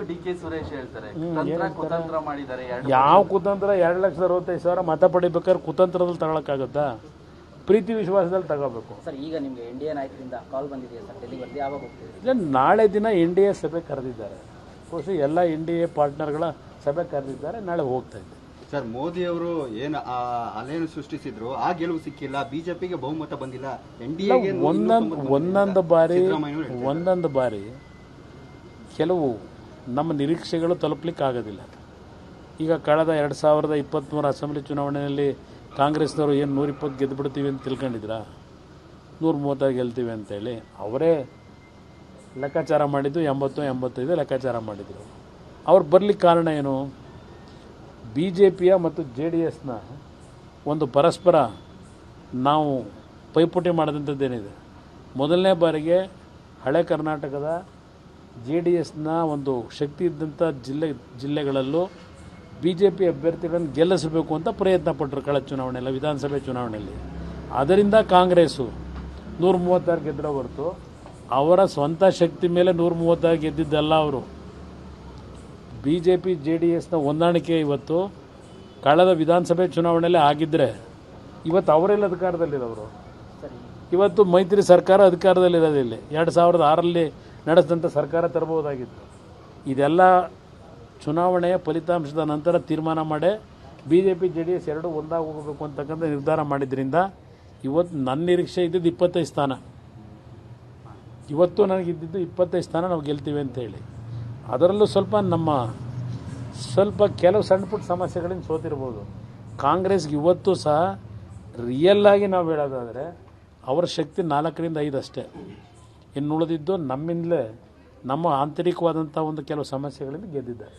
ಡಿ.ಕೆ. ಸುರೇಶ್ ಹೇಳ್ತಾರೆ ಕುತಂತ್ರ ಮಾಡಿದ್ದಾರೆ. ಯಾವ ಕುತಂತ್ರ? 2,65,000 ಮತ ಪಡಿಬೇಕಾದ್ರೆ ಕುತಂತ್ರದಲ್ಲಿ ತಗೊಳಕ್ಕಾಗತ್ತಾ? ಪ್ರೀತಿ ವಿಶ್ವಾಸದಲ್ಲಿ ತಗೋಬೇಕು. ಸರ್, ಈಗ ನಿಮಗೆ ಎನ್ಡಿಎ ನಾಯಕರಿಂದ ಕಾಲ್ ಬಂದಿದೆಯಾ ಸರ್? ಡೆಲ್ಲಿ ಬರ್ದು ಯಾವಾಗ ಹೋಗ್ತೀವಿ? ಇಲ್ಲ, ನಾಳೆ ದಿನ ಎನ್ಡಿಎ ಸಭೆ ಕರೆದಿದ್ದಾರೆ. ಬಹುಶಃ ಎಲ್ಲ ಎನ್ಡಿಎ ಪಾರ್ಟ್ನರ್ಗಳ ಸಭೆ ಕರೆದಿದ್ದಾರೆ. ನಾಳೆ ಹೋಗ್ತಾ ಇದ್ದಾರೆ. ಸರ್, ಮೋದಿ ಅವರು ಏನು ಅಲೆಯನ್ನು ಸೃಷ್ಟಿಸಿದ್ರು, ಆ ಗೆಲುವು ಸಿಕ್ಕಿಲ್ಲ, ಬಿಜೆಪಿಗೆ ಬಹುಮತ ಬಂದಿಲ್ಲ. ಎನ್ಡಿಎಗೆ ಒಂದೊಂದು ಬಾರಿ ಕೆಲವು ನಮ್ಮ ನಿರೀಕ್ಷೆಗಳು ತಲುಪಲಿಕ್ಕೆ ಆಗೋದಿಲ್ಲ. ಈಗ ಕಳೆದ 2023 ಅಸೆಂಬ್ಲಿ ಚುನಾವಣೆಯಲ್ಲಿ ಕಾಂಗ್ರೆಸ್ನವರು ಏನು 120 ಗೆದ್ದು ಬಿಡ್ತೀವಿ ಅಂತ ತಿಳ್ಕೊಂಡಿದ್ರ? 130 ಗೆಲ್ತೀವಿ ಅಂತೇಳಿ ಅವರೇ ಲೆಕ್ಕಾಚಾರ ಮಾಡಿದ್ದು 80-85 ಲೆಕ್ಕಾಚಾರ ಮಾಡಿದರು. ಅವ್ರು ಬರಲಿಕ್ಕೆ ಕಾರಣ ಏನು? BJPಯ ಮತ್ತು JDSನ ಒಂದು ಪರಸ್ಪರ ನಾವು ಪೈಪೋಟಿ ಮಾಡಿದಂಥದ್ದೇನಿದೆ. ಮೊದಲನೇ ಬಾರಿಗೆ ಹಳೆ ಕರ್ನಾಟಕದ JDSನ ಒಂದು ಶಕ್ತಿ ಇದ್ದಂಥ ಜಿಲ್ಲೆಗಳಲ್ಲೂ BJP ಅಭ್ಯರ್ಥಿಗಳನ್ನು ಗೆಲ್ಲಿಸಬೇಕು ಅಂತ ಪ್ರಯತ್ನ ಪಟ್ಟರು ಕಳೆದ ಚುನಾವಣೆಯಲ್ಲಿ, ವಿಧಾನಸಭೆ ಚುನಾವಣೆಯಲ್ಲಿ. ಅದರಿಂದ ಕಾಂಗ್ರೆಸ್ಸು 136 ಗೆದ್ದರ ಹೊರತು ಅವರ ಸ್ವಂತ ಶಕ್ತಿ ಮೇಲೆ 136 ಗೆದ್ದಿದ್ದಲ್ಲ. ಅವರು BJP JDSನ ಹೊಂದಾಣಿಕೆ ಇವತ್ತು ಕಳೆದ ವಿಧಾನಸಭೆ ಚುನಾವಣೆಯಲ್ಲಿ ಆಗಿದ್ದರೆ ಇವತ್ತು ಅವರೆಲ್ಲ ಅಧಿಕಾರದಲ್ಲಿರೋರು. ಇವತ್ತು ಮೈತ್ರಿ ಸರ್ಕಾರ ಅಧಿಕಾರದಲ್ಲಿರೋದಿಲ್ಲ. 2006ರಲ್ಲಿ ನಡೆಸಿದಂಥ ಸರ್ಕಾರ ತರಬಹುದಾಗಿತ್ತು. ಇದೆಲ್ಲ ಚುನಾವಣೆಯ ಫಲಿತಾಂಶದ ನಂತರ ತೀರ್ಮಾನ ಮಾಡಿ BJP JDS ಎರಡೂ ಒಂದಾಗಿ ಹೋಗಬೇಕು ಅಂತಕ್ಕಂಥ ನಿರ್ಧಾರ ಮಾಡಿದ್ರಿಂದ ಇವತ್ತು ನನ್ನ ನಿರೀಕ್ಷೆ ಇದ್ದಿದ್ದು 25 ಸ್ಥಾನ. ಇವತ್ತು ನನಗಿದ್ದಿದ್ದು 25 ಸ್ಥಾನ ನಾವು ಗೆಲ್ತೀವಿ ಅಂತೇಳಿ. ಅದರಲ್ಲೂ ಸ್ವಲ್ಪ ಕೆಲವು ಸಣ್ಣ ಪುಟ್ಟ ಸಮಸ್ಯೆಗಳಿಂದ ಸೋತಿರ್ಬೋದು. ಕಾಂಗ್ರೆಸ್ಗೆ ಇವತ್ತು ಸಹ ರಿಯಲ್ಲಾಗಿ ನಾವು ಹೇಳೋದಾದರೆ ಅವರ ಶಕ್ತಿ 4ರಿಂದ 5 ಅಷ್ಟೇ. ಇನ್ನು ಉಳಿದಿದ್ದು ನಮ್ಮಿಂದಲೇ ನಮ್ಮ ಆಂತರಿಕವಾದಂಥ ಒಂದು ಕೆಲವು ಸಮಸ್ಯೆಗಳಿಂದ ಗೆದ್ದಿದ್ದಾರೆ.